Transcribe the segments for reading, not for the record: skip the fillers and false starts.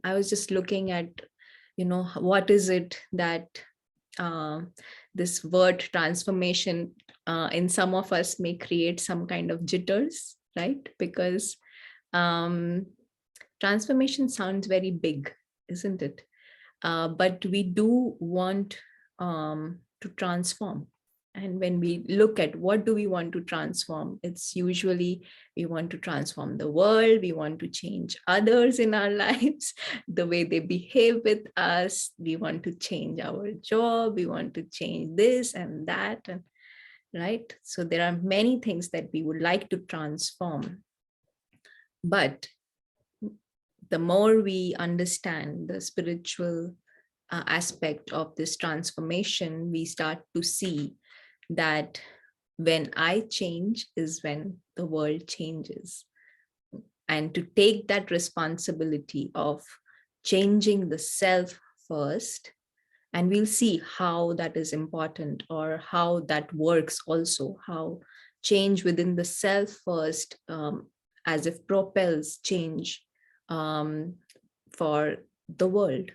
I was just looking at, what is it that this word transformation in some of us may create some kind of jitters, right? Because um, transformation sounds very big, isn't it? But we do want to transform. And when we look at what do we want to transform, it's usually we want to transform the world, we want to change others in our lives, the way they behave with us, we want to change our job, we want to change this and that, and right? So there are many things that we would like to transform. But the more we understand the spiritual aspect of this transformation, we start to see that when I change is when the world changes. And to take that responsibility of changing the self first, and we'll see how that is important or how that works also, how change within the self first as if propels change for the world,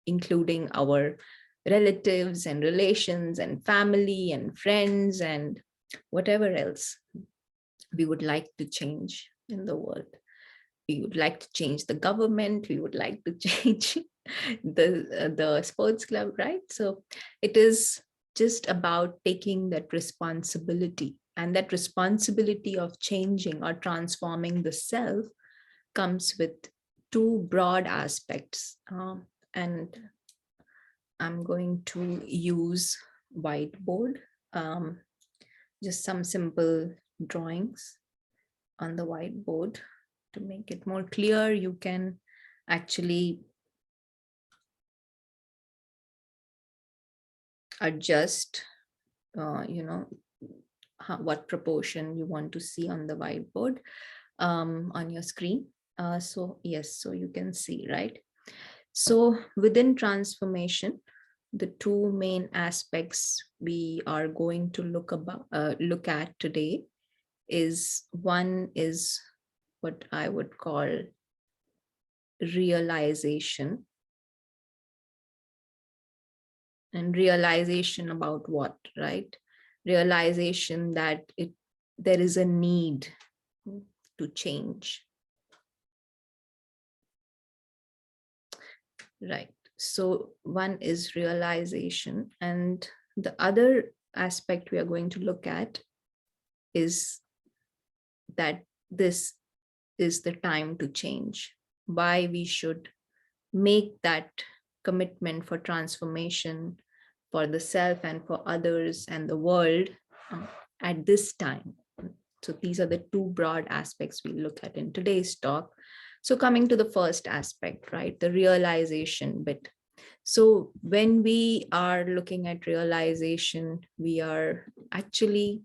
including our relatives and relations and family and friends and whatever else we would like to change in the world. We would like to change the government, we would like to change the sports club, right? So it is just about taking that responsibility, and that responsibility of changing or transforming the self comes with two broad aspects. And I'm going to use whiteboard, just some simple drawings on the whiteboard to make it more clear. You can actually adjust, what proportion you want to see on the whiteboard on your screen. So yes, so you can see, right? So within transformation, the two main aspects we are going to look at today is, one is what I would call realization. And realization about what, right? Realization that there is a need to change. Right. So one is realization, and the other aspect we are going to look at is that this is the time to change. Why we should make that commitment for transformation for the self and for others and the world at this time. So these are the two broad aspects we look at in today's talk. So coming to the first aspect, right, the realization bit. So when we are looking at realization, we are actually,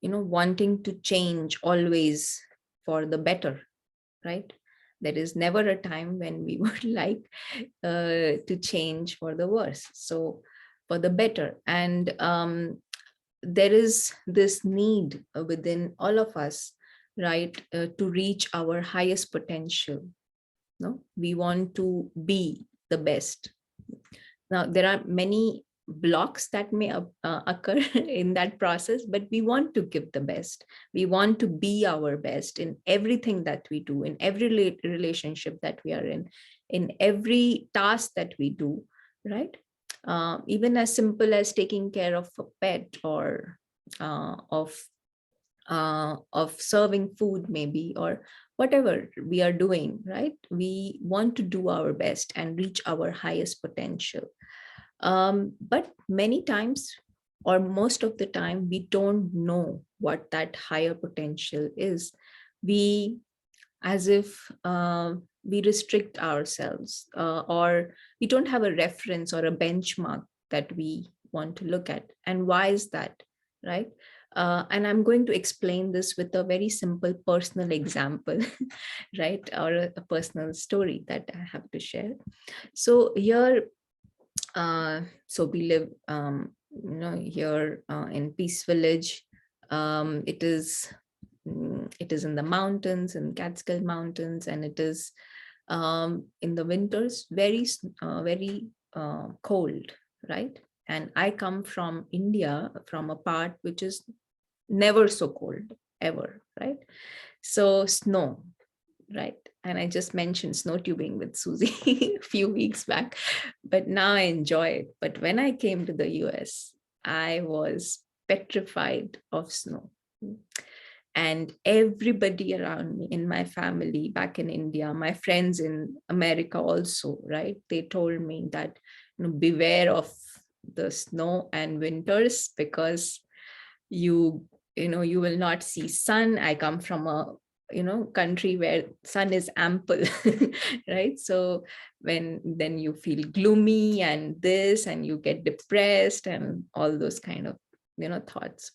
wanting to change always for the better, right? There is never a time when we would like to change for the worse. So for the better. And there is this need within all of us, right, to reach our highest potential. No, we want to be the best. Now there are many blocks that may occur in that process, but we want to give the best. We want to be our best in everything that we do, in every relationship that we are in every task that we do, right? Even as simple as taking care of a pet, or of serving food maybe, or whatever we are doing, right? We want to do our best and reach our highest potential. But many times, or most of the time, we don't know what that higher potential is. We, as if we restrict ourselves, or we don't have a reference or a benchmark that we want to look at. And why is that, right? And I'm going to explain this with a very simple personal example, right? Or a personal story that I have to share. So here, so we live, here in Peace Village. It is It is in the mountains, in Catskill Mountains, and it is in the winters very cold, right? And I come from India, from a part which is never so cold ever, right? So snow, right? And I just mentioned snow tubing with Susie a few weeks back, but now I enjoy it. But when I came to the US, I was petrified of snow. And everybody around me in my family back in India, my friends in America also, right? They told me that, beware of the snow and winters, because you you will not see sun. I come from a country where sun is ample, right? So when then you feel gloomy and this, and you get depressed and all those kind of thoughts.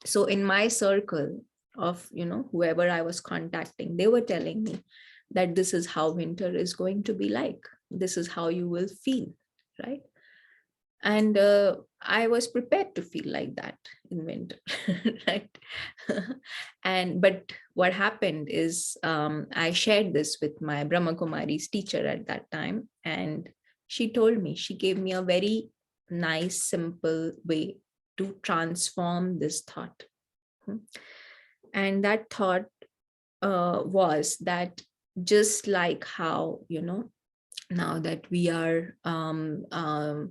So in my circle of whoever I was contacting, they were telling me that this is how winter is going to be like, this is how you will feel, right? And I was prepared to feel like that in winter, right? And but what happened is, I shared this with my Brahma Kumari's teacher at that time, and she told me, she gave me a very nice simple way to transform this thought. And that thought was that, just like how now that we are uh,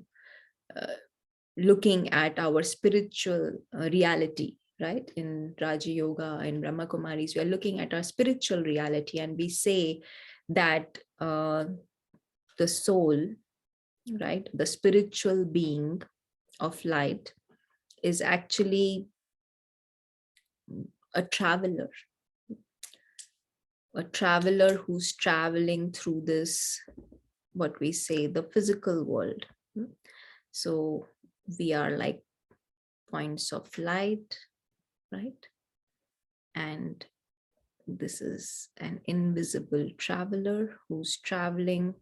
looking at our spiritual reality, right? In Raja Yoga and Brahma Kumaris, we are looking at our spiritual reality, and we say that the soul, right, the spiritual being of light, is actually a traveler, who's traveling through this, what we say, the physical world. So we are like points of light, right? And this is an invisible traveler who's traveling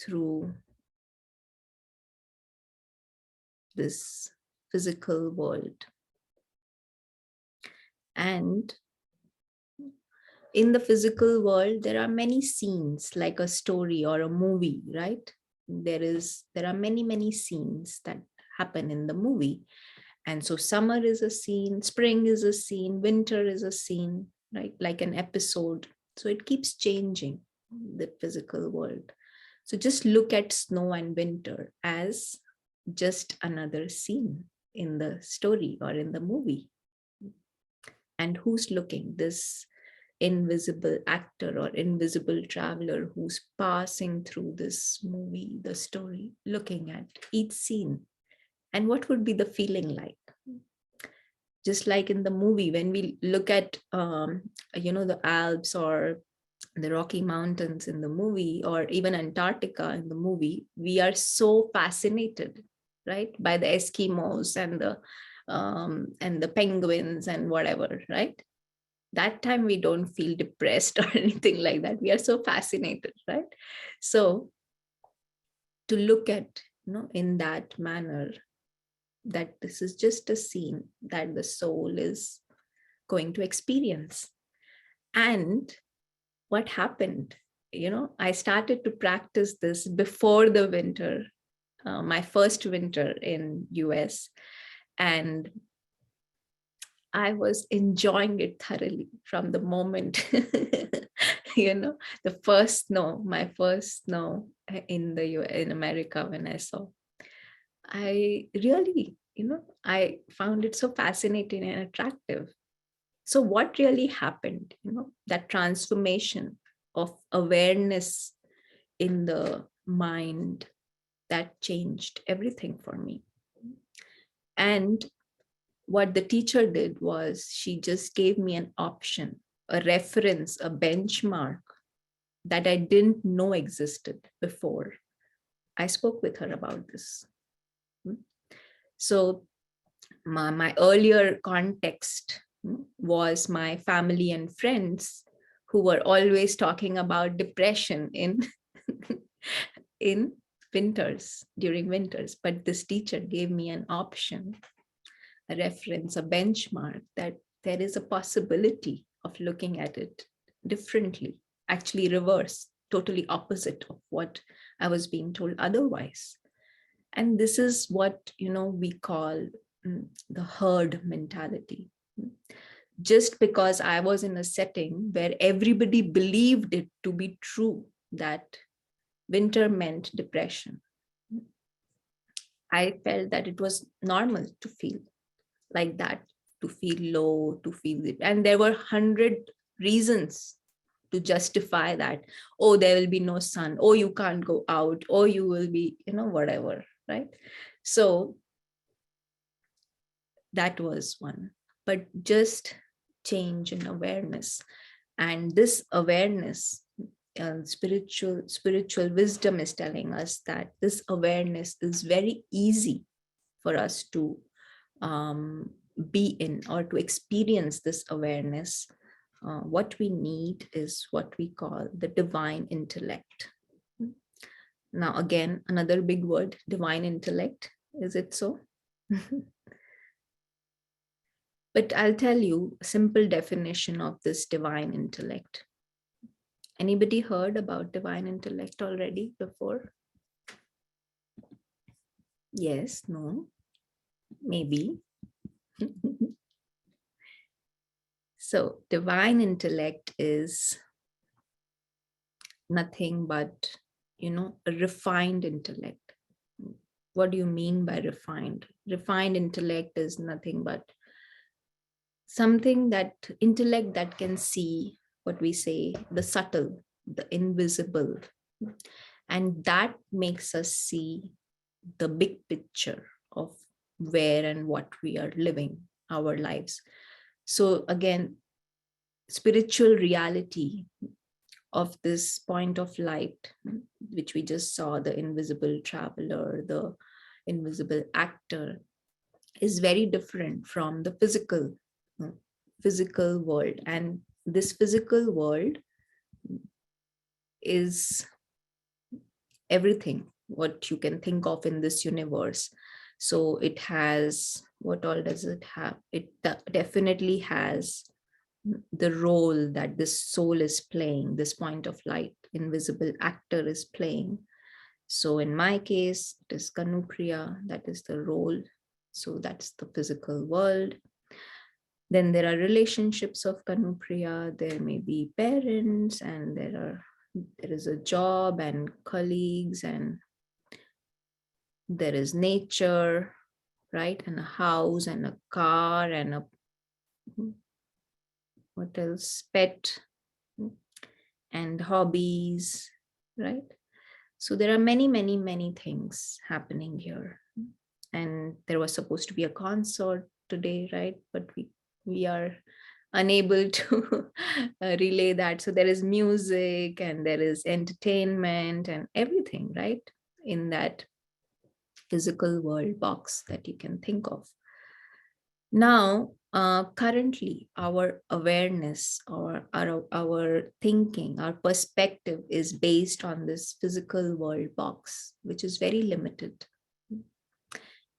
through this physical world. And in the physical world, there are many scenes, like a story or a movie, right? There are many scenes that happen in the movie. And so summer is a scene, spring is a scene, winter is a scene, right? Like an episode. So it keeps changing, the physical world. So just look at snow and winter as just another scene in the story or in the movie. And who's looking? This invisible actor or invisible traveler who's passing through this movie, the story, looking at each scene. And what would be the feeling like? Just like in the movie, when we look at the Alps or the Rocky Mountains in the movie, or even Antarctica in the movie, we are so fascinated, right, by the Eskimos and the penguins and whatever, right? That time we don't feel depressed or anything like that. We are so fascinated, right? So to look at, in that manner, that this is just a scene that the soul is going to experience. And what happened, I started to practice this before the winter, my first winter in US, and I was enjoying it thoroughly from the moment, the first snow, my first snow in America, when I saw, I really, I found it so fascinating and attractive. So what really happened, that transformation of awareness in the mind, that changed everything for me. And what the teacher did was, she just gave me an option, a reference, a benchmark that I didn't know existed before I spoke with her about this. So my earlier context was my family and friends, who were always talking about depression in in winters, during winters. But this teacher gave me an option, a reference, a benchmark, that there is a possibility of looking at it differently, actually reverse, totally opposite of what I was being told otherwise. And this is what, we call the herd mentality. Just because I was in a setting where everybody believed it to be true that winter meant depression, I felt that it was normal to feel like that, to feel low, to feel it. And there were 100 reasons to justify that. Oh, there will be no sun. Oh, you can't go out. Oh, you will be, whatever, right? So that was one. But just change in awareness. And this awareness, spiritual wisdom is telling us that this awareness is very easy for us to be in, or to experience this awareness. What we need is what we call the divine intellect. Now, again, another big word, divine intellect. Is it so? But I'll tell you a simple definition of this divine intellect. Anybody heard about divine intellect already before? Yes, no, maybe. So divine intellect is nothing but, a refined intellect. What do you mean by refined? Refined intellect is nothing but something that intellect that can see what we say, the subtle, the invisible. And that makes us see the big picture of where and what we are living our lives. So again, spiritual reality of this point of light, which we just saw, the invisible traveler, the invisible actor, is very different from the physical world. And this physical world is everything what you can think of in this universe. So it has, what all does it have? It definitely has the role that this soul is playing, this point of light, invisible actor is playing. So in my case, it is Kanupriya, that is the role. So that's the physical world. Then there are relationships of Kanupriya. There may be parents, and there is a job and colleagues, and there is nature, right? And a house and a car and a, what else? Pet and hobbies, right? So there are many, many, many things happening here. And there was supposed to be a concert today, right? But we are unable to relay that. So there is music and there is entertainment and everything, right? In that physical world box that you can think of. Now, currently, our awareness or our thinking, our perspective is based on this physical world box, which is very limited.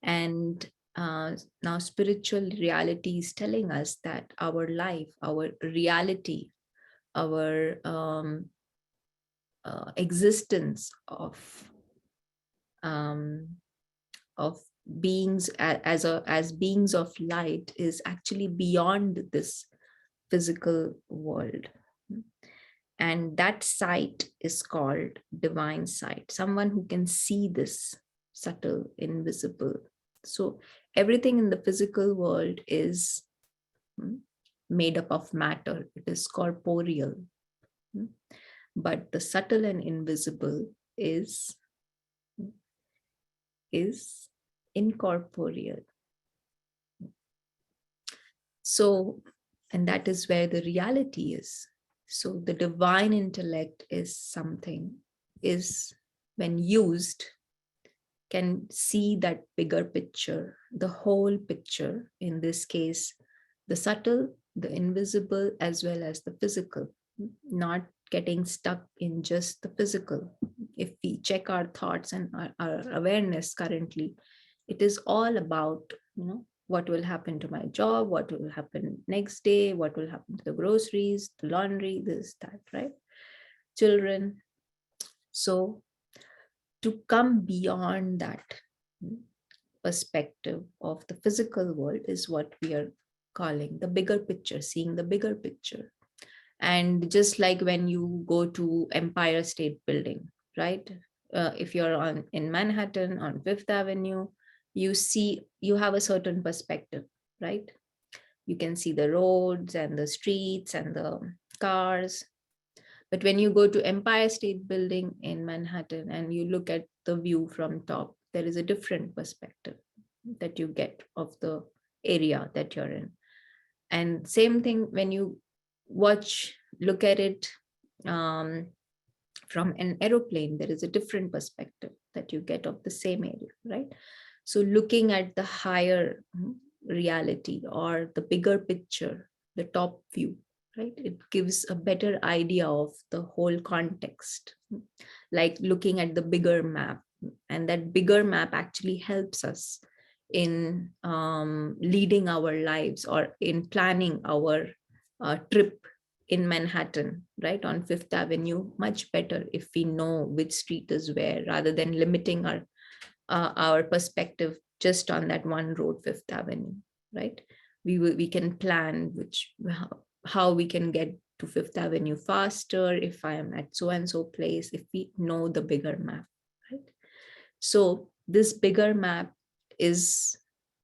And now spiritual reality is telling us that our life, our reality, our existence um, of beings as beings of light is actually beyond this physical world. And that sight is called divine sight, someone who can see this subtle, invisible. So everything in the physical world is made up of matter. It is corporeal. But the subtle and invisible is incorporeal. So, and that is where the reality is. So the divine intellect is something, is when used, can see that bigger picture, the whole picture, in this case, the subtle, the invisible, as well as the physical, not getting stuck in just the physical. If we check our thoughts and our awareness currently, it is all about, What will happen to my job? What will happen next day? What will happen to the groceries, the laundry, this, that, right? Children. So to come beyond that perspective of the physical world is what we are calling the bigger picture, seeing the bigger picture. And just like when you go to Empire State Building, right? If you're on in Manhattan on Fifth Avenue, you have a certain perspective, right? You can see the roads and the streets and the cars. But when you go to Empire State Building in Manhattan and you look at the view from top, there is a different perspective that you get of the area that you're in. And same thing when you look at it um, from an aeroplane, there is a different perspective that you get of the same area, right? So looking at the higher reality or the bigger picture, the top view, right? It gives a better idea of the whole context, like looking at the bigger map. And that bigger map actually helps us in leading our lives or in planning our trip in Manhattan, right, on Fifth Avenue, much better if we know which street is where, rather than limiting our perspective just on that one road, Fifth Avenue, right? We can plan how we can get to Fifth Avenue faster if I am at so and so place, if we know the bigger map, right? So this bigger map is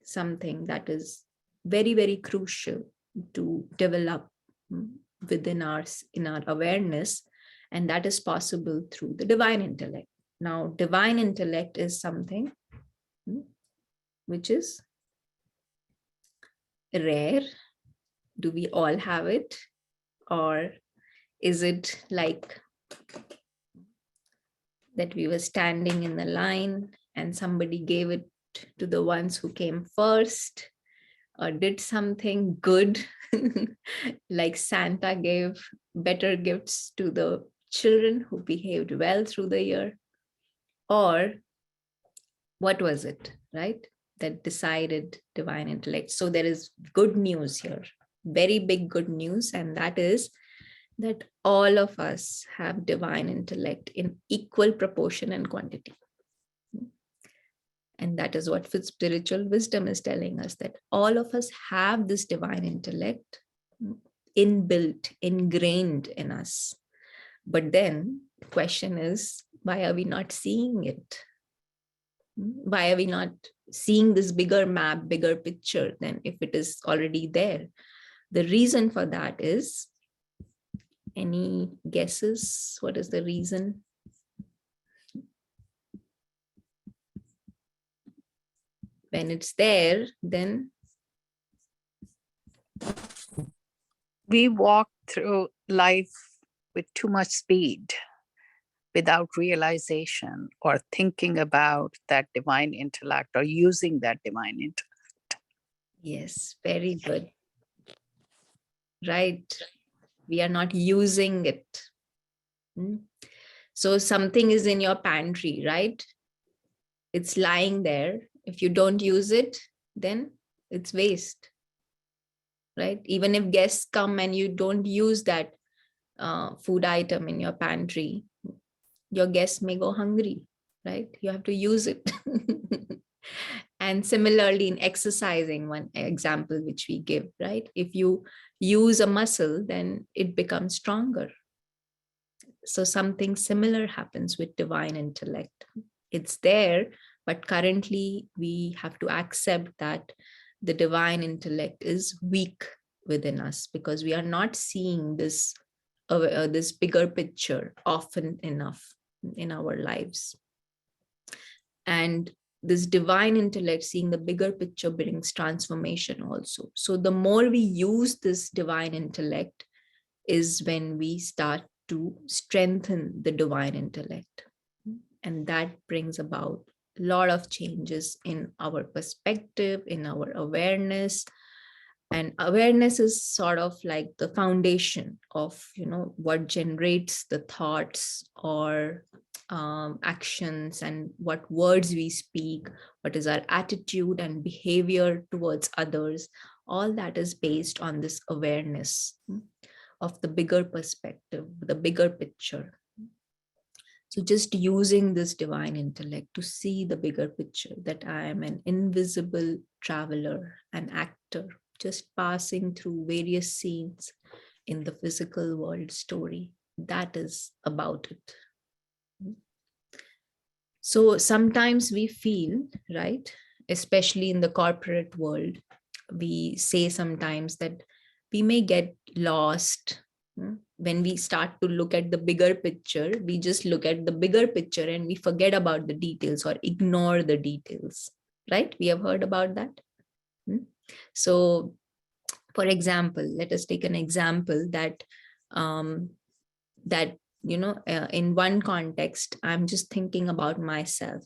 something that is very, very crucial to develop within in our awareness, and that is possible through the divine intellect. Now, divine intellect is something which is rare. Do we all have it? Or is it like that we were standing in the line and somebody gave it to the ones who came first or did something good, like Santa gave better gifts to the children who behaved well through the year? Or what was it, right, that decided divine intellect? So there is good news here, very big good news, and that is that all of us have divine intellect in equal proportion and quantity. And that is what spiritual wisdom is telling us, that all of us have this divine intellect inbuilt, ingrained in us. But then the question is, why are we not seeing it? Why are we not seeing this bigger map, bigger picture than if it is already there? The reason for that is, any guesses? What is the reason? When it's there, then we walk through life with too much speed without realization or thinking about that divine intellect or using that divine intellect. yes, very good. Right. We are not using it. So something is in your pantry, right? It's lying there. If you don't use it, then it's waste, right? Even if guests come and you don't use that food item in your pantry, your guests may go hungry, right? You have to use it. And similarly in exercising, one example which we give, right? If you use a muscle, then it becomes stronger. So something similar happens with divine intellect. It's there, but currently we have to accept that the divine intellect is weak within us because we are not seeing this bigger picture often enough in our lives. And this divine intellect, seeing the bigger picture, brings transformation also. So the more we use this divine intellect is when we start to strengthen the divine intellect. And that brings about a lot of changes in our perspective, in our awareness. And awareness is sort of like the foundation of, what generates the thoughts or actions and what words we speak, what is our attitude and behavior towards others, all that is based on this awareness of the bigger perspective, the bigger picture. So just using this divine intellect to see the bigger picture, that I am an invisible traveler, an actor, just passing through various scenes in the physical world story. That is about it. So sometimes we feel, right, especially in the corporate world, we say sometimes that we may get lost. When we start to look at the bigger picture, we just look at the bigger picture and we forget about the details or ignore the details, right? We have heard about that. So, for example, let us take an example that that in one context, I'm just thinking about myself.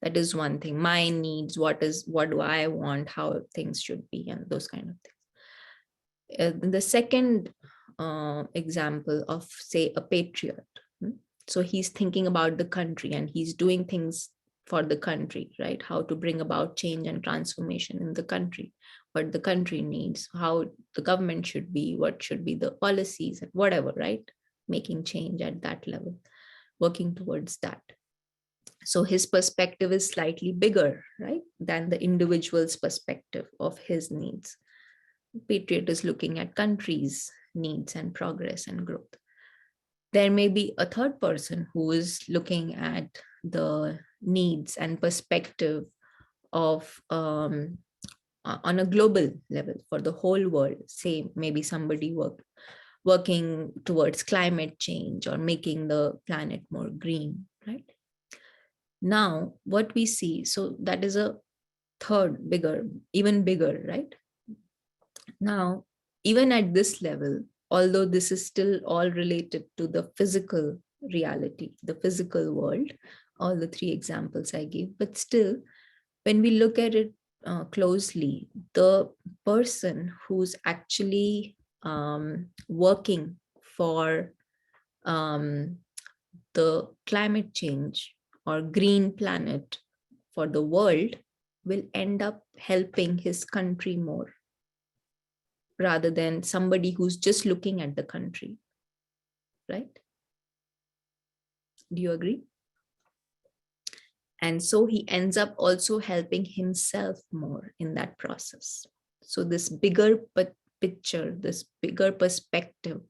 That is one thing. My needs, what do I want, how things should be, and those kind of things. The second example of, say, a patriot. So he's thinking about the country and he's doing things for the country, right? How to bring about change and transformation in the country, what the country needs, how the government should be, what should be the policies and whatever, right? Making change at that level, working towards that. So his perspective is slightly bigger, right, than the individual's perspective of his needs. Patriot is looking at country's needs and progress and growth. There may be a third person who is looking at the needs and perspective of on a global level for the whole world. Say maybe somebody working towards climate change or making the planet more green, right? Now, what we see, so that is a third, bigger, even bigger, right? Now, even at this level, although this is still all related to the physical reality, the physical world, all the three examples I gave, but still, when we look at it closely, the person who's actually working for the climate change or green planet for the world will end up helping his country more rather than somebody who's just looking at the country, right? Do you agree? And so he ends up also helping himself more in that process. So this bigger picture, this bigger perspective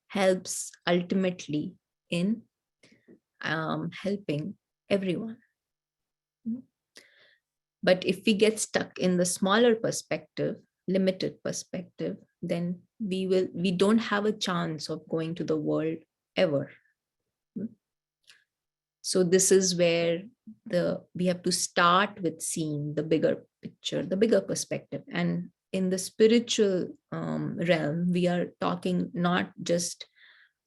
helps ultimately in helping everyone. But if we get stuck in the smaller perspective, limited perspective, then we don't have a chance of going to the world ever. So this is where we have to start with seeing the bigger picture, the bigger perspective. And in the spiritual realm, we are talking not just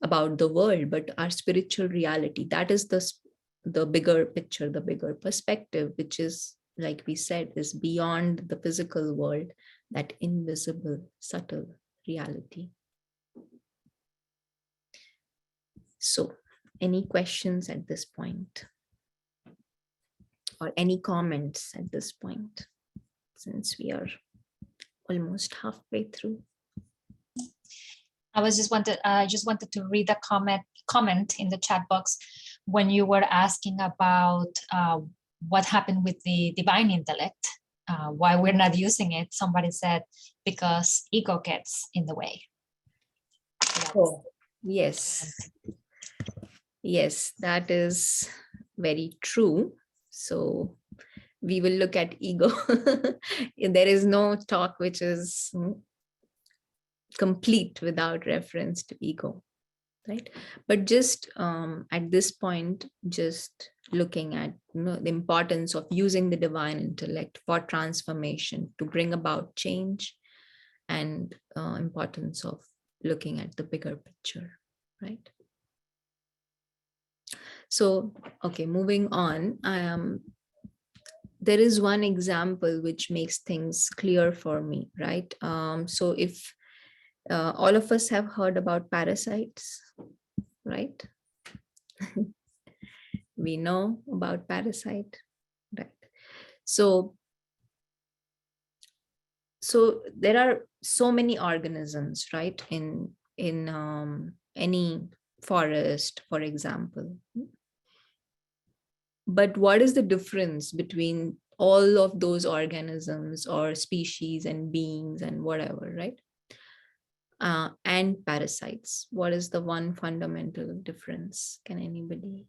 about the world, but our spiritual reality. That is the bigger picture, the bigger perspective, which is, like we said, is beyond the physical world, that invisible, subtle reality. So, any questions at this point? Or any comments at this point, since we are almost halfway through? I just wanted to read a comment in the chat box when you were asking about what happened with the divine intellect, why we're not using it. Somebody said because ego gets in the way. Oh, yes. Yes, that is very true. So we will look at ego. There is no talk which is complete without reference to ego, right? But just at this point, just looking at the importance of using the divine intellect for transformation to bring about change, and importance of looking at the bigger picture, right? So, okay, moving on. There is one example which makes things clear for me, right? So if all of us have heard about parasites, right? we know about parasite, right? So there are so many organisms, right, in any forest, for example. But what is the difference between all of those organisms or species and beings and whatever, right? And parasites? What is the one fundamental difference? Can anybody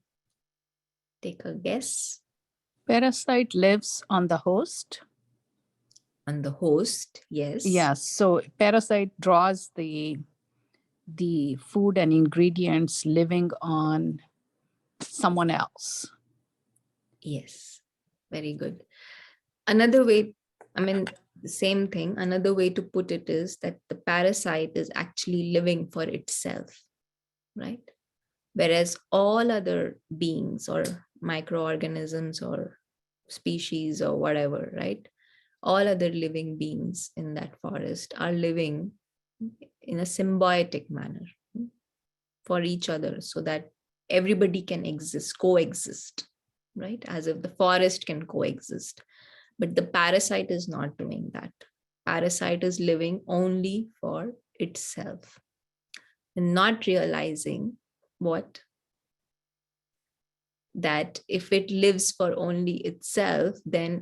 take a guess? Parasite lives on the host. On the host, yes. Yes. So parasite draws the food and ingredients living on someone else. Yes, very good. Another way, I mean, the same thing, another way to put it is that the parasite is actually living for itself, right? Whereas all other beings or microorganisms or species or whatever, right? All other living beings in that forest are living in a symbiotic manner for each other so that everybody can coexist, right? As if the forest can coexist. But the parasite is not doing that. Parasite is living only for itself and not realizing what that if it lives for only itself, then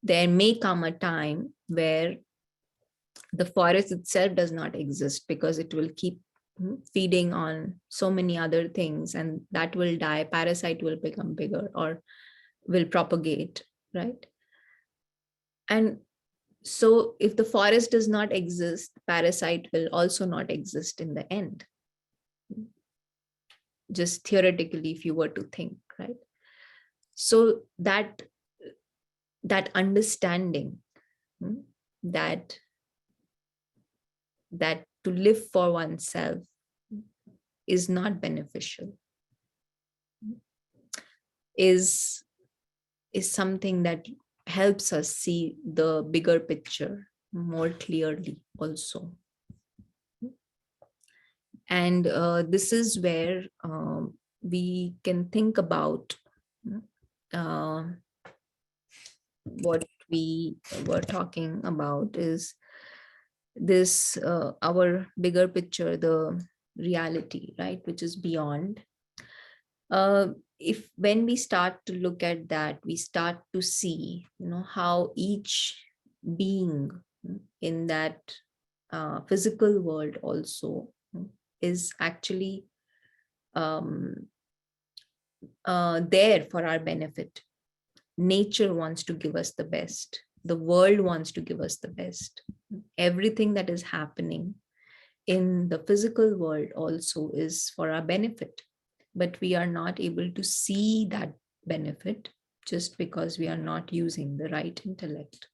there may come a time where the forest itself does not exist because it will keep feeding on so many other things, and that will die. Parasite will become bigger or will propagate, right? And so if the forest does not exist, parasite will also not exist in the end, just theoretically, if you were to think, right? So that understanding, that to live for oneself is not beneficial, is something that helps us see the bigger picture more clearly also. And this is where we can think about uh, what we were talking about is this our bigger picture, the reality, right, which is beyond. If when we start to look at that, we start to see, how each being in that physical world also is actually um, there for our benefit. Nature wants to give us the best. The world wants to give us the best. Everything that is happening in the physical world also is for our benefit. But we are not able to see that benefit just because we are not using the right intellect.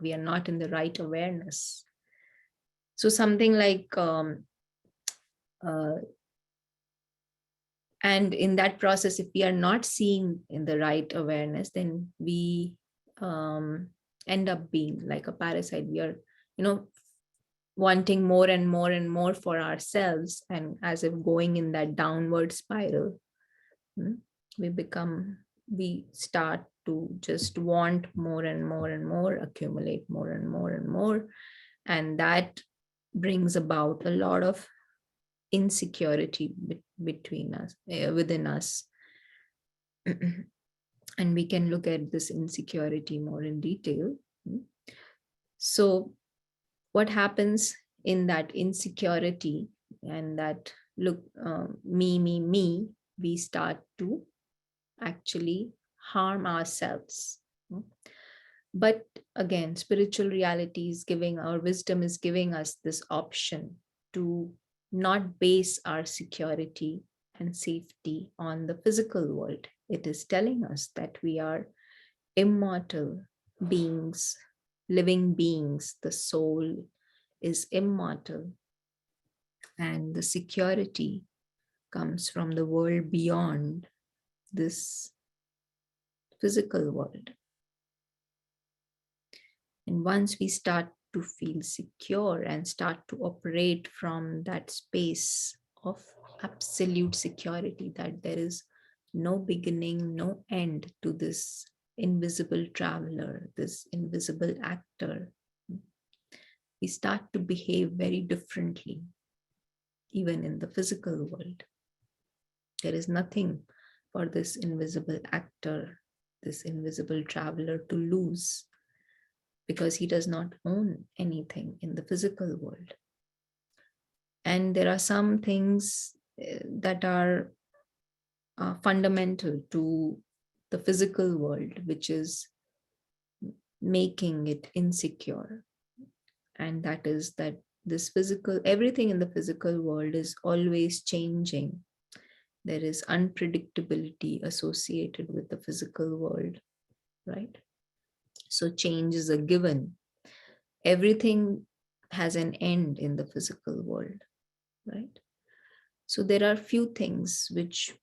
We are not in the right awareness. So something like and in that process, if we are not seeing in the right awareness, then we end up being like a parasite. We are, wanting more and more and more for ourselves, and as if going in that downward spiral. We start to just want more and more and more, accumulate more and more and more, and that brings about a lot of insecurity between us, within us. And we can look at this insecurity more in detail. So what happens in that insecurity and that me, we start to actually harm ourselves. But again, spiritual reality is giving, our wisdom is giving us this option to not base our security and safety on the physical world. It is telling us that we are immortal beings, living beings. The soul is immortal, and the security comes from the world beyond this physical world. And once we start to feel secure and start to operate from that space of absolute security that there is no beginning, no end to this invisible traveler, this invisible actor. We start to behave very differently, even in the physical world. There is nothing for this invisible actor, this invisible traveler to lose, because he does not own anything in the physical world. And there are some things that are fundamental to the physical world, which is making it insecure. And that is that this physical, everything in the physical world is always changing. There is unpredictability associated with the physical world, right? So change is a given. Everything has an end in the physical world, right? So there are few things which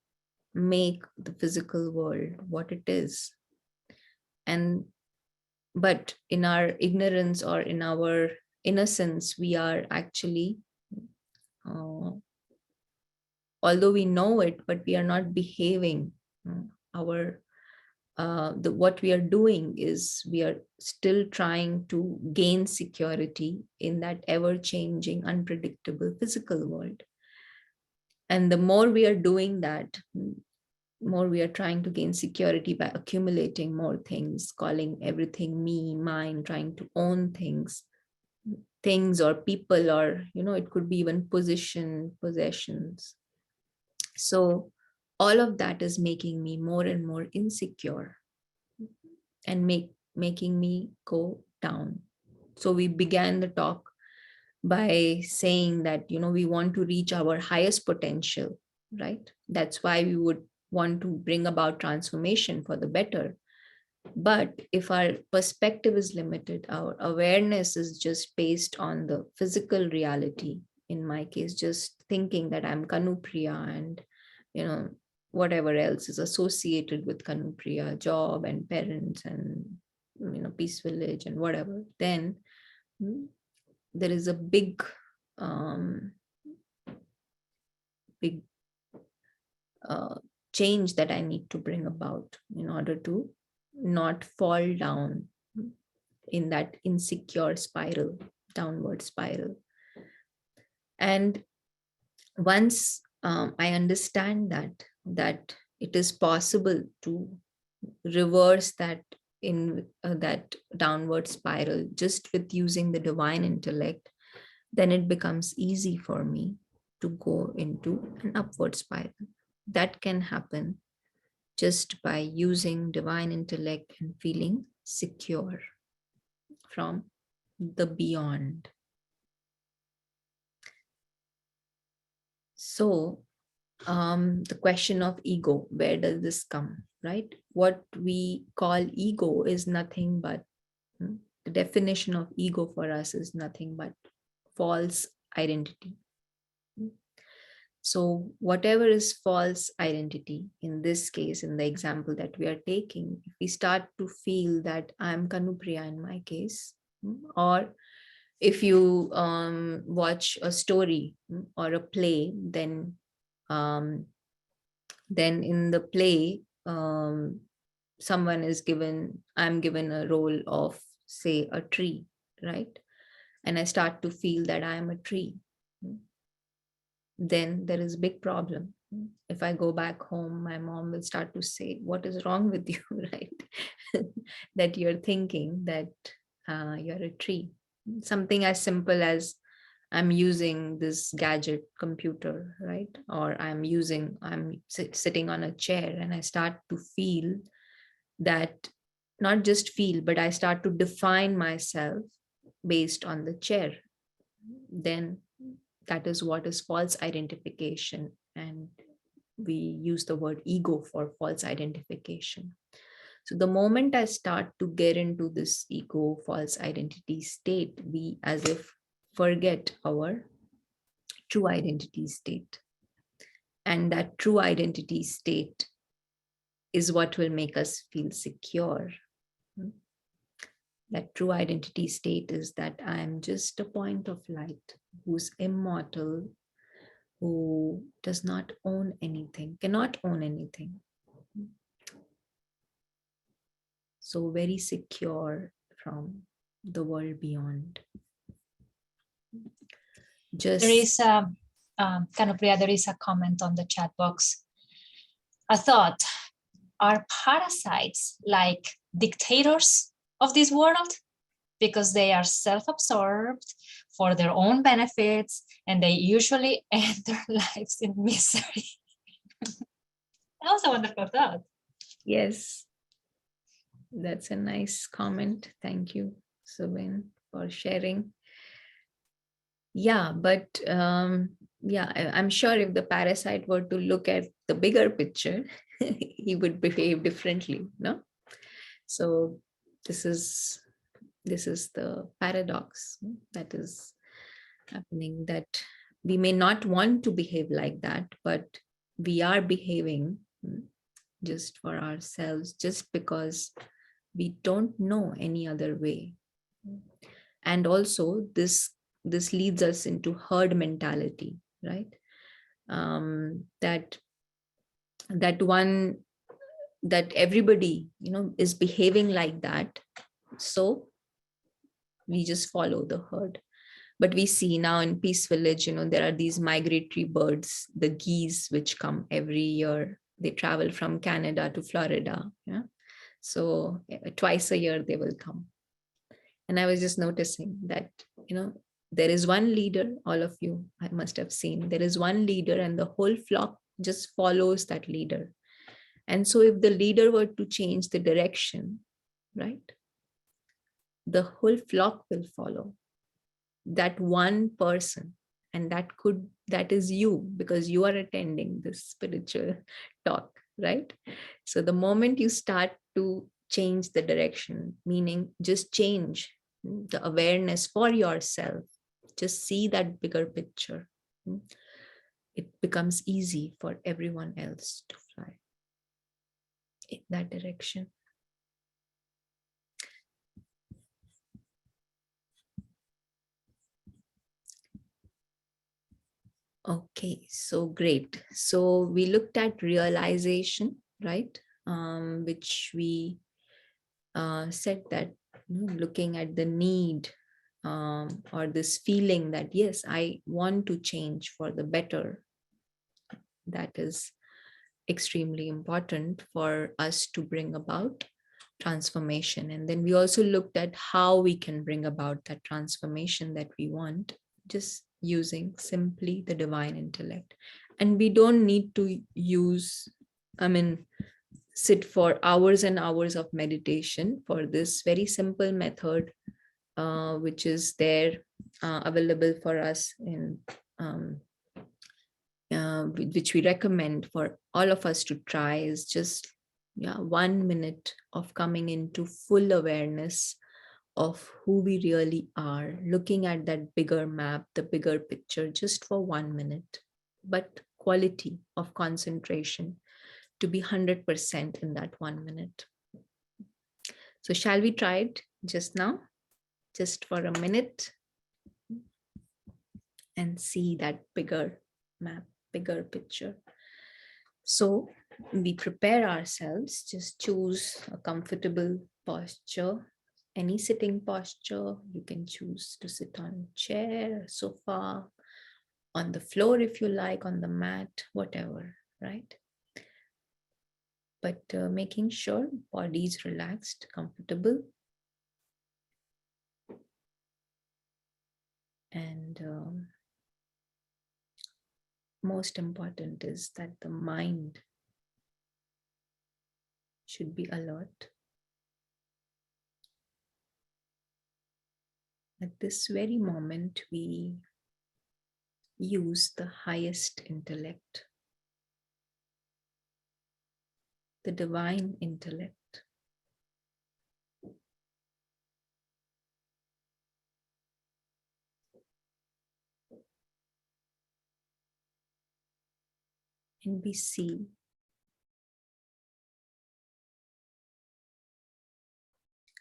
make the physical world what it is. And but in our ignorance or in our innocence, we are actually, although we know it, but we are not behaving. Our what we are doing is we are still trying to gain security in that ever-changing, unpredictable physical world. And the more we are doing that, more we are trying to gain security by accumulating more things, calling everything me, mine, trying to own things or people, or it could be even possessions. So all of that is making me more and more insecure and making me go down. So we began the talk by saying that we want to reach our highest potential, right? That's why we would want to bring about transformation for the better. But if our perspective is limited, our awareness is just based on the physical reality, in my case just thinking that I'm Kanupriya, and whatever else is associated with Kanupriya, job and parents and Peace Village and whatever, then there is a big big change that I need to bring about in order to not fall down in that insecure spiral, downward spiral. And once I understand that it is possible to reverse that in that downward spiral just with using the divine intellect, then it becomes easy for me to go into an upward spiral. That can happen just by using divine intellect and feeling secure from the beyond. So the question of ego, where does this come, right? What we call ego is nothing but, the definition of ego for us is nothing but false identity. So whatever is false identity, in this case, in the example that we are taking, if we start to feel that I'm Kanupriya in my case, or if you watch a story or a play, then in the play, I'm given a role of, say, a tree, right? And I start to feel that I am a tree. Then there is a big problem. If I go back home, my mom will start to say, what is wrong with you, right? That you're thinking that you're a tree. Something as simple as I'm using this gadget computer, right? Or I'm sitting on a chair and I start to feel that, not just feel, but I start to define myself based on the chair. Then that is what is false identification. And we use the word ego for false identification. So the moment I start to get into this ego, false identity state, we as if forget our true identity state. And that true identity state is what will make us feel secure. That true identity state is that I am just a point of light who's immortal, who does not own anything, cannot own anything. So very secure from the world beyond. Just There is Kanupriya, there is a comment on the chat box. A thought, are parasites like dictators of this world? Because they are self-absorbed for their own benefits and they usually end their lives in misery. That was a wonderful thought. yes, that's a nice comment. Thank you, Subin, for sharing. Yeah, but yeah, I'm sure if the parasite were to look at the bigger picture, he would behave differently, no? So this is the paradox that is happening, that we may not want to behave like that, but we are behaving just for ourselves, just because we don't know any other way. And also this leads us into herd mentality, right? That one, that everybody is behaving like that, so we just follow the herd. But we see now in Peace Village, there are these migratory birds, the geese, which come every year. They travel from Canada to Florida. Yeah. So twice a year they will come. And I was just noticing that, there is one leader, all of you, I must have seen, there is one leader and the whole flock just follows that leader. And so if the leader were to change the direction, right, the whole flock will follow that one person. And that is you, because you are attending this spiritual talk, right? So the moment you start to change the direction, meaning just change the awareness for yourself, just see that bigger picture, it becomes easy for everyone else to fly in that direction. Okay, so great. So we looked at realization, right? Which we said that looking at the need, or this feeling that, yes, I want to change for the better, that is extremely important for us to bring about transformation. And then we also looked at how we can bring about that transformation that we want, just using simply the divine intellect. And we don't need to sit for hours and hours of meditation for this very simple method, which is there, available for us in which we recommend for all of us to try, is just 1 minute of coming into full awareness of who we really are, looking at that bigger map, the bigger picture, just for 1 minute, but quality of concentration to be 100% in that 1 minute. So shall we try it just now, just for a minute, and see that bigger map, bigger picture? So we prepare ourselves, just choose a comfortable posture, any sitting posture. You can choose to sit on a chair, sofa, on the floor if you like, on the mat, whatever, right? But making sure body is relaxed, comfortable. And most important is that the mind should be alert. At this very moment, we use the highest intellect, the divine intellect. And we see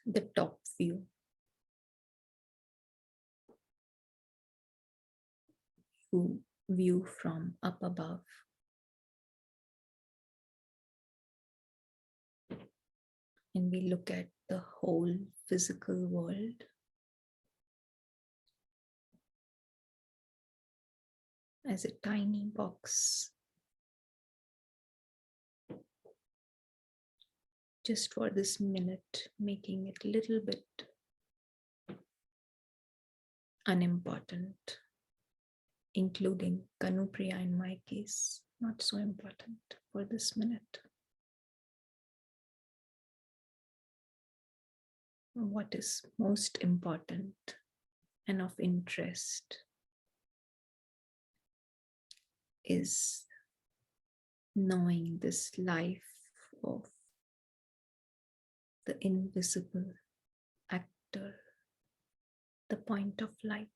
the top view. You view from up above. And we look at the whole physical world as a tiny box, just for this minute, making it a little bit unimportant, including Kanupriya in my case, not so important for this minute. What is most important and of interest is knowing this life of the invisible actor, the point of light.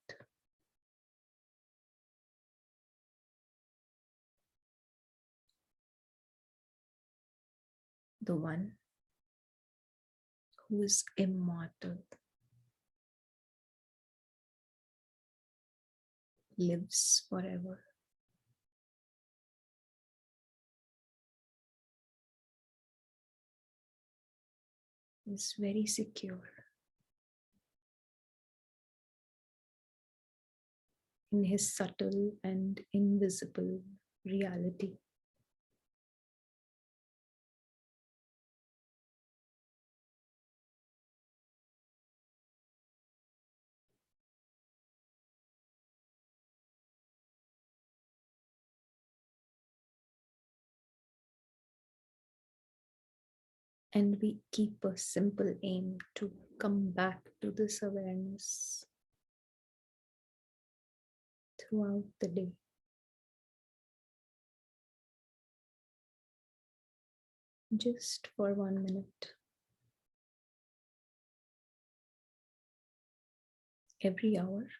The one who is immortal, lives forever. Is very secure in his subtle and invisible reality. And we keep a simple aim to come back to this awareness throughout the day. Just for 1 minute. Every hour,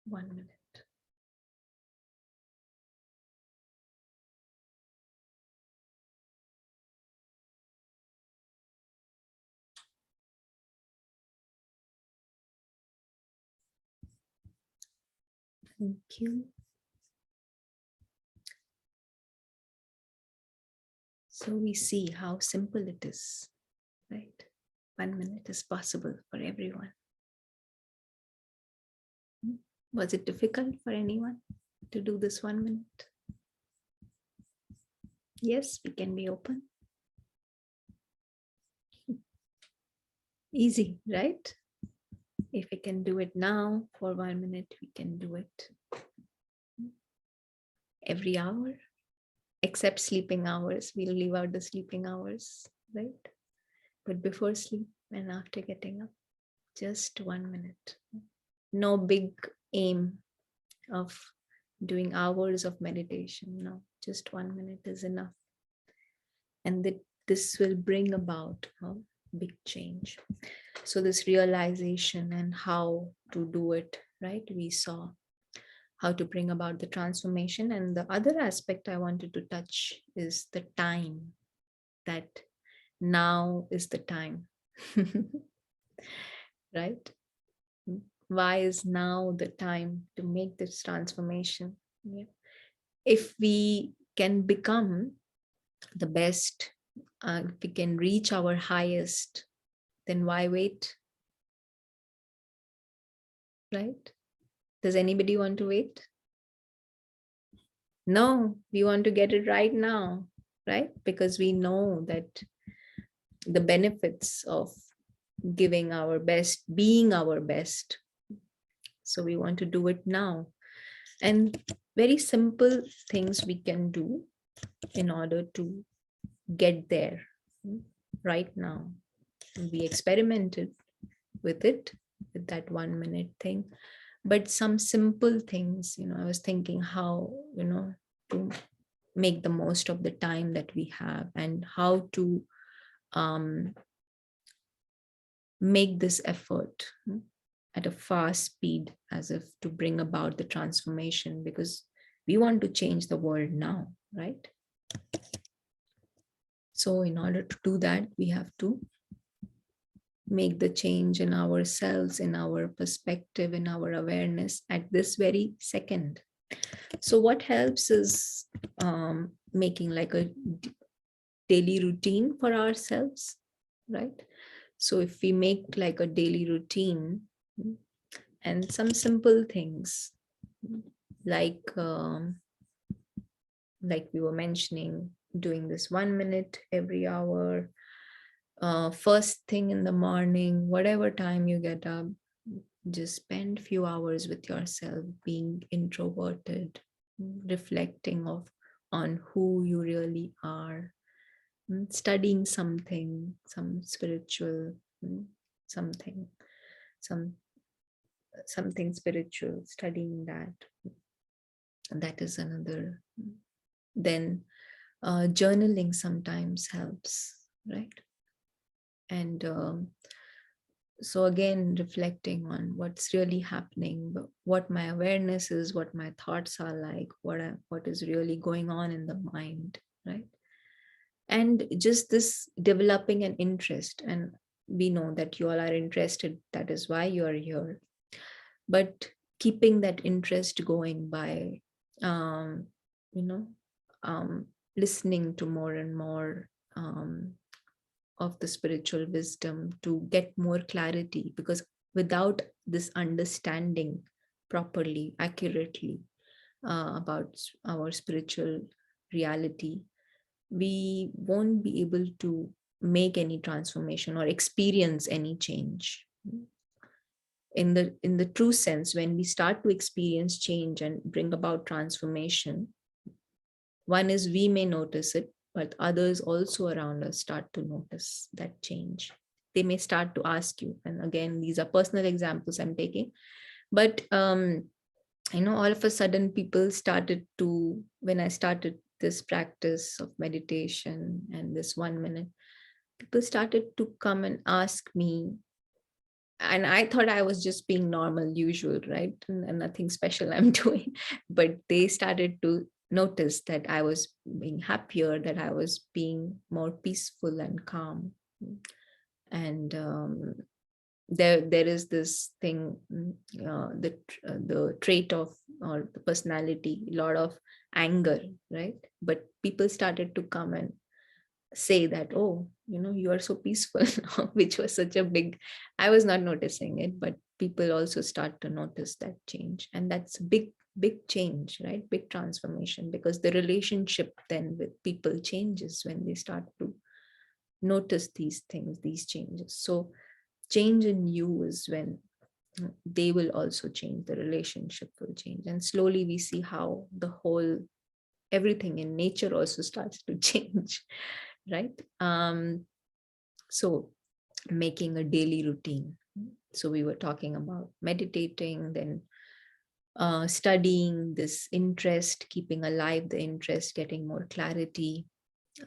1 minute. Thank you. So we see how simple it is, right? 1 minute is possible for everyone. Was it difficult for anyone to do this 1 minute? Yes, we can be open. Easy, right? If we can do it now for 1 minute, we can do it every hour, except sleeping hours. We'll leave out the sleeping hours, right? But before sleep and after getting up, just 1 minute. No big aim of doing hours of meditation. No, just 1 minute is enough. And this will bring about a big change. So this realization and how to do it, right? We saw how to bring about the transformation. And the other aspect I wanted to touch is the time, that now is the time, right? Why is now the time to make this transformation? Yeah. If we can become the best, if we can reach our highest, then why wait? Right? Does anybody want to wait? No, we want to get it right now, right? Because we know that the benefits of giving our best, being our best. So we want to do it now. And very simple things we can do in order to get there right now. We experimented with it, with that 1 minute thing. But some simple things, I was thinking how, to make the most of the time that we have, and how to make this effort at a fast speed, as if to bring about the transformation, because we want to change the world now, right? So in order to do that, we have to make the change in ourselves, in our perspective, in our awareness at this very second, So what helps is making like a daily routine for ourselves, right? So if we make like a daily routine and some simple things like we were mentioning, doing this 1 minute every hour, first thing in the morning, whatever time you get up, just spend few hours with yourself, being introverted, reflecting on who you really are, studying something, some spiritual, something, some something spiritual, studying that. That is another. Then journaling sometimes helps, right? And so again, reflecting on what's really happening, what my awareness is, what my thoughts are like, what is really going on in the mind, right? And just this developing an interest. And we know that you all are interested, that is why you are here. But keeping that interest going by um, you know um, listening to more and more of the spiritual wisdom to get more clarity, because without this understanding properly, accurately, about our spiritual reality, we won't be able to make any transformation or experience any change. In the true sense, when we start to experience change and bring about transformation, one is we may notice it, but others also around us start to notice that change. They may start to ask you, and again, these are personal examples I'm taking, but all of a sudden people started to, when I started this practice of meditation and this 1 minute, people started to come and ask me, and I thought I was just being normal, usual, right? And nothing special I'm doing. But they started to notice that I was being happier, that I was being more peaceful and calm. And there is this thing, the trait of, or the personality, a lot of anger, right? But people started to come and say that, oh, you are so peaceful now, which was such a big, I was not noticing it, but people also start to notice that change. And that's a big change, right? Big transformation, because the relationship then with people changes when they start to notice these things, these changes. So change in you is when they will also change, the relationship will change, and slowly we see how the whole, everything in nature also starts to change, right? So making a daily routine. So we were talking about meditating, then studying, this interest, keeping alive the interest, getting more clarity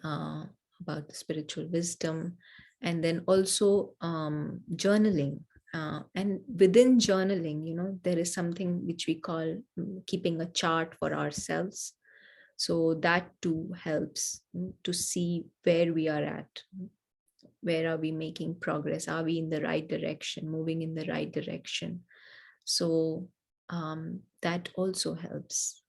uh, about the spiritual wisdom, and then also journaling. And within journaling, there is something which we call keeping a chart for ourselves. So that too helps to see where we are at. Where are we making progress? Are we in the right direction, moving in the right direction? So that also helps.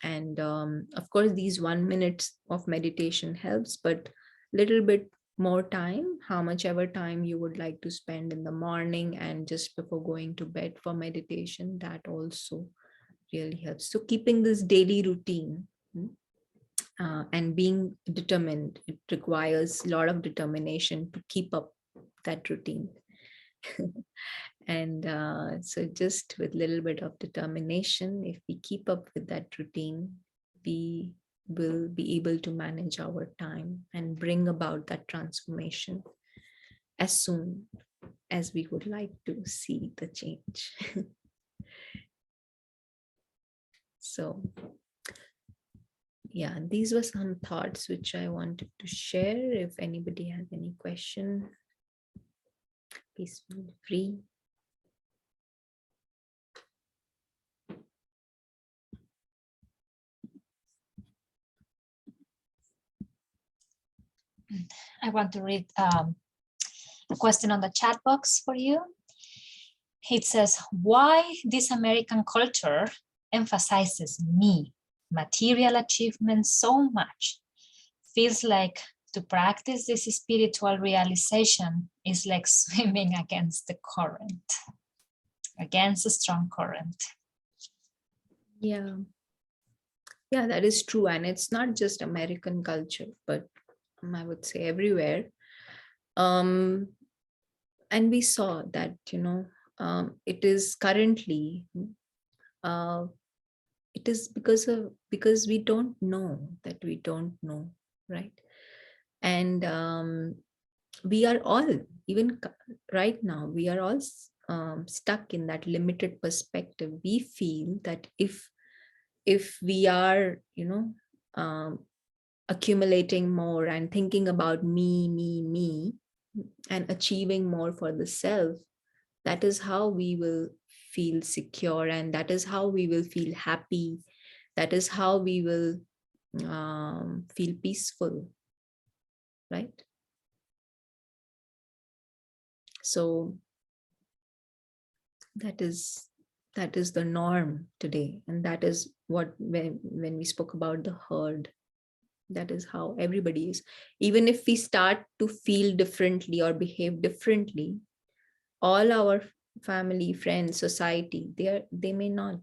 And of course, these 1 minute of meditation helps, but little bit more time, how much ever time you would like to spend in the morning and just before going to bed for meditation, that also really helps. So keeping this daily routine, and being determined, it requires a lot of determination to keep up that routine. And so just with a little bit of determination, if we keep up with that routine, we will be able to manage our time and bring about that transformation as soon as we would like to see the change. So yeah, these were some thoughts which I wanted to share. If anybody has any question, please feel free. I want to read a question on the chat box for you. It says, why this American culture emphasizes me, material achievement so much. Feels like to practice this spiritual realization is like swimming against the current, against a strong current. Yeah. Yeah, that is true. And it's not just American culture, but I would say everywhere. And we saw that, it is currently, it is because we don't know that we don't know, right? And we are all, even right now, we are all stuck in that limited perspective. We feel that if we are, accumulating more and thinking about me, and achieving more for the self, that is how we will feel secure, and that is how we will feel happy. That is how we will feel peaceful, right? So that is the norm today, and that is what, when we spoke about the herd, that is how everybody is. Even if we start to feel differently or behave differently, all our family, friends, society, they may not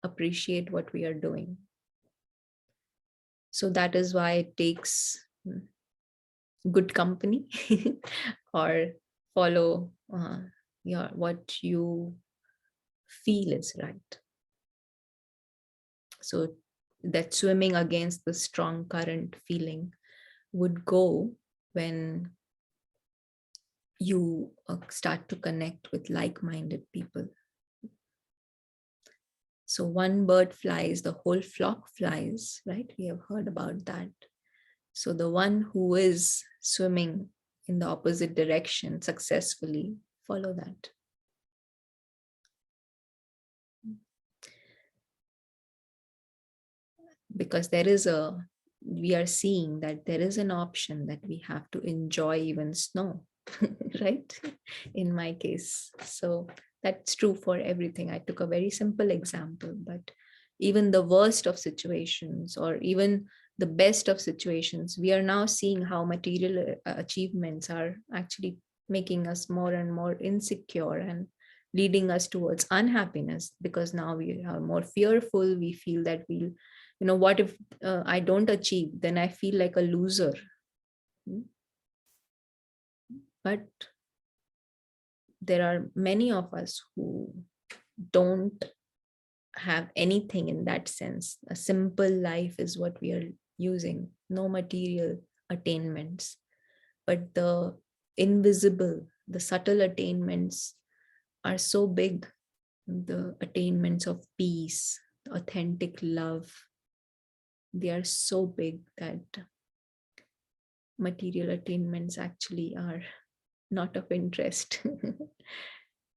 appreciate what we are doing. So that is why it takes good company or follow what you feel is right. So that swimming against the strong current feeling would go when you start to connect with like-minded people. So one bird flies, the whole flock flies, right? We have heard about that. So the one who is swimming in the opposite direction successfully, follow that. Because we are seeing that there is an option that we have to enjoy even snow, right? In my case. So that's true for everything. I took a very simple example, but even the worst of situations, or even the best of situations, we are now seeing how material achievements are actually making us more and more insecure and leading us towards unhappiness, because now we are more fearful. We feel that what if I don't achieve, then I feel like a loser. But there are many of us who don't have anything in that sense. A simple life is what we are using, no material attainments, but the invisible, the subtle attainments are so big. The attainments of peace, authentic love, they are so big that material attainments actually are not of interest.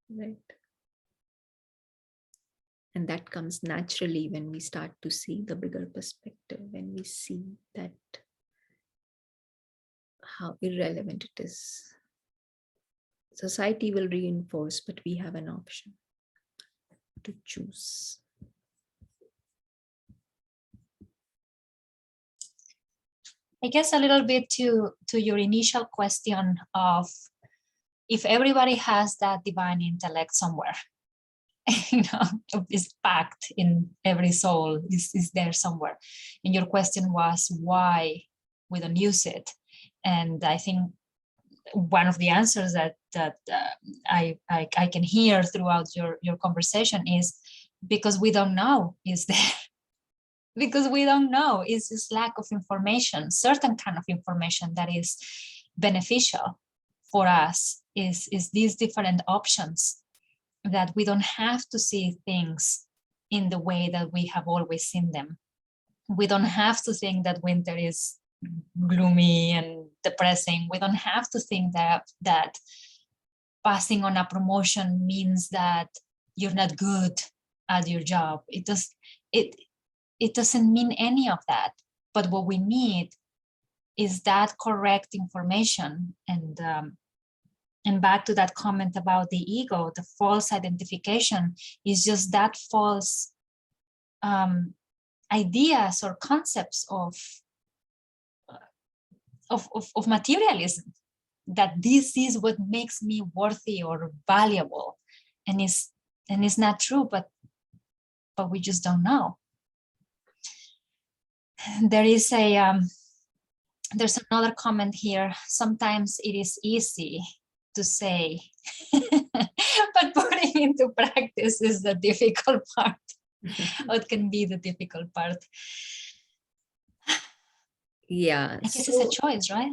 Right? And that comes naturally when we start to see the bigger perspective, when we see that how irrelevant it is. Society will reinforce, but we have an option to choose. I guess a little bit to your initial question of if everybody has that divine intellect somewhere, is packed in every soul, is there somewhere. And your question was why we don't use it. And I think one of the answers that I can hear throughout your conversation is because we don't know is there. Because we don't know, it's this lack of information, certain kind of information that is beneficial for us, is these different options, that we don't have to see things in the way that we have always seen them. We don't have to think that winter is gloomy and depressing. We don't have to think that passing on a promotion means that you're not good at your job. It doesn't mean any of that. But what we need is that correct information. And And back to that comment about the ego, the false identification is just that false ideas or concepts of materialism, that this is what makes me worthy or valuable, and it's not true, but we just don't know. There is there's another comment here. Sometimes it is easy to say, but putting into practice is the difficult part. What can be the difficult part? Yeah, I guess it's a choice, right?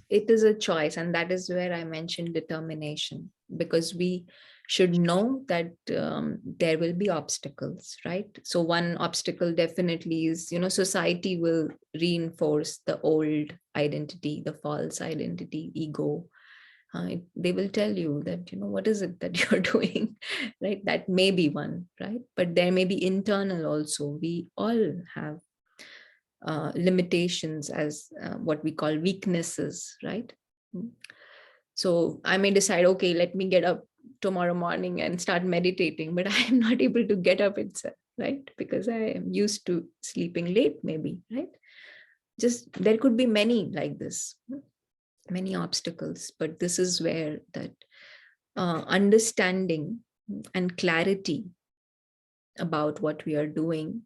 It is a choice, and that is where I mentioned determination, because we should know that there will be obstacles, right? So one obstacle definitely is, society will reinforce the old identity, the false identity, ego. They will tell you that, what is it that you're doing, right? That may be one, right? But there may be internal also. We all have limitations as what we call weaknesses, right? So I may decide, okay, let me get up tomorrow morning and start meditating, but I am not able to get up itself, right? Because I am used to sleeping late, maybe, right? Just there could be many like this, many obstacles, but this is where that understanding and clarity about what we are doing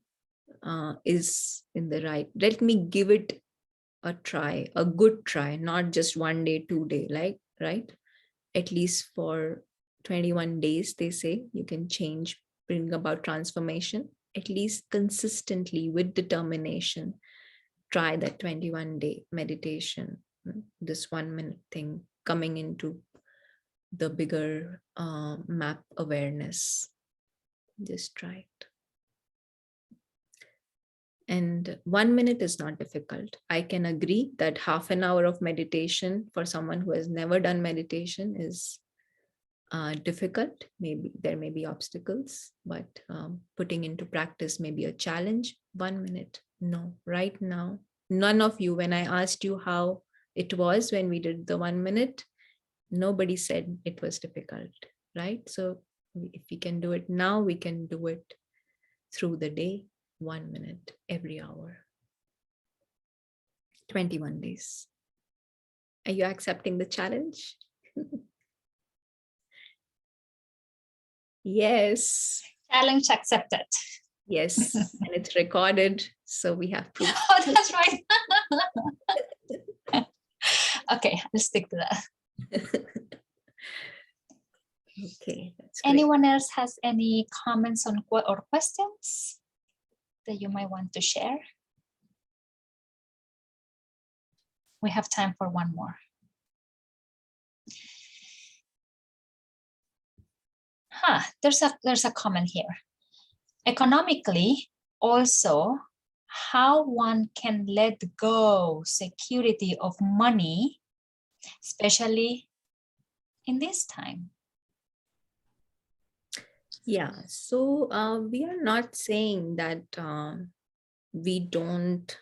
is in the right. Let me give it a try, a good try, not just 1 day, 2 day, like, right? At least for 21 days, they say you can change, bring about transformation, at least consistently with determination. Try that 21-day meditation, this 1 minute thing, coming into the bigger map awareness. Just try it. And 1 minute is not difficult. I can agree that half an hour of meditation for someone who has never done meditation is difficult. Maybe there may be obstacles, but putting into practice may be a challenge. 1 minute, no. Right now, none of you, when I asked you how it was when we did the 1 minute, nobody said it was difficult, right? So if we can do it now, we can do it through the day. 1 minute every hour, 21 days. Are you accepting the challenge? Yes. Challenge accepted. Yes. And it's recorded, so we have proof. Oh, that's right. Okay, I'll stick to that. Okay, that's great. Anyone else has any comments on or questions that you might want to share? We have time for one more. There's a comment here. Economically, also, how one can let go security of money, especially in this time. Yeah, so we are not saying that we don't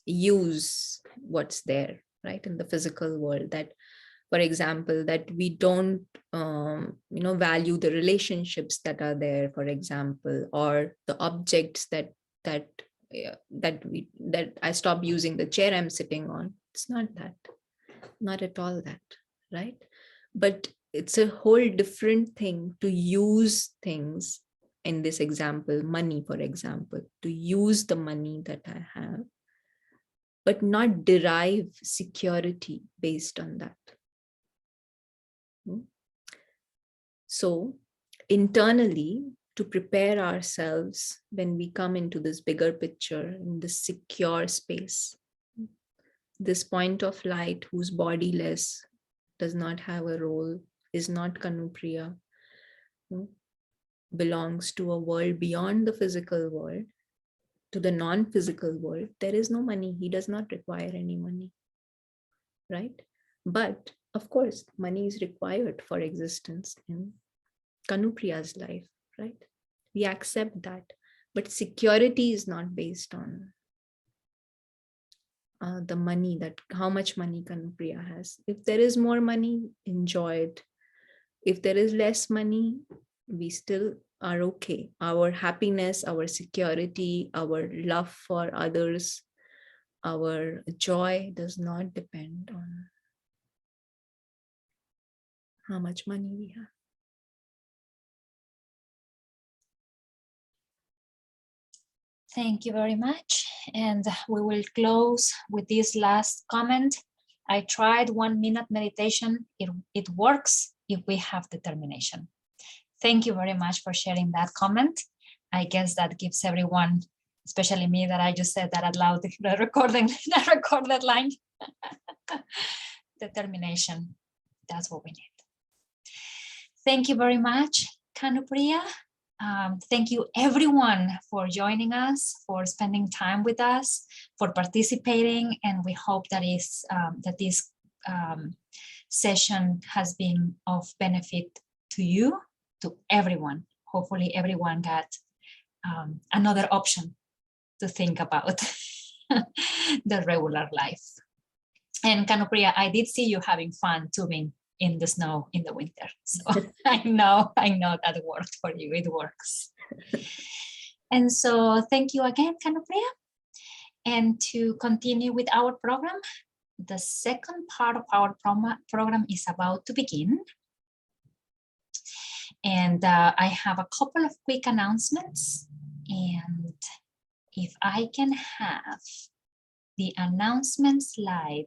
use what's there, right, in the physical world. That, for example, that we don't, value the relationships that are there, for example, or the objects that I stop using the chair I'm sitting on. It's not that, not at all that, right? But it's a whole different thing to use things. In this example, money, for example, to use the money that I have, but not derive security based on that. So internally, to prepare ourselves when we come into this bigger picture, in this secure space, this point of light whose bodiless, does not have a role, is not Kanupriya, belongs to a world beyond the physical world, to the non-physical world, there is no money. He does not require any money, right? But of course, money is required for existence in Kanupriya's life, right? We accept that, but security is not based on the money, that how much money Kanupriya has. If there is more money, enjoy it. If there is less money, we still are okay. Our happiness, our security, our love for others, our joy does not depend on how much money we have. Thank you very much. And we will close with this last comment. I tried 1 minute meditation. It works if we have determination. Thank you very much for sharing that comment. I guess that gives everyone, especially me, that I just said that out loud, the recorded line. Determination. That's what we need. Thank you very much, Kanupriya. Thank you everyone for joining us, for spending time with us, for participating, and we hope that this session has been of benefit to you, to everyone. Hopefully everyone got another option to think about the regular life. And Kanupriya, I did see you having fun tubing in the snow in the winter. So I know that worked for you. It works. And so thank you again, Kanupriya. And to continue with our program, the second part of our program is about to begin. And I have a couple of quick announcements. And if I can have the announcement slide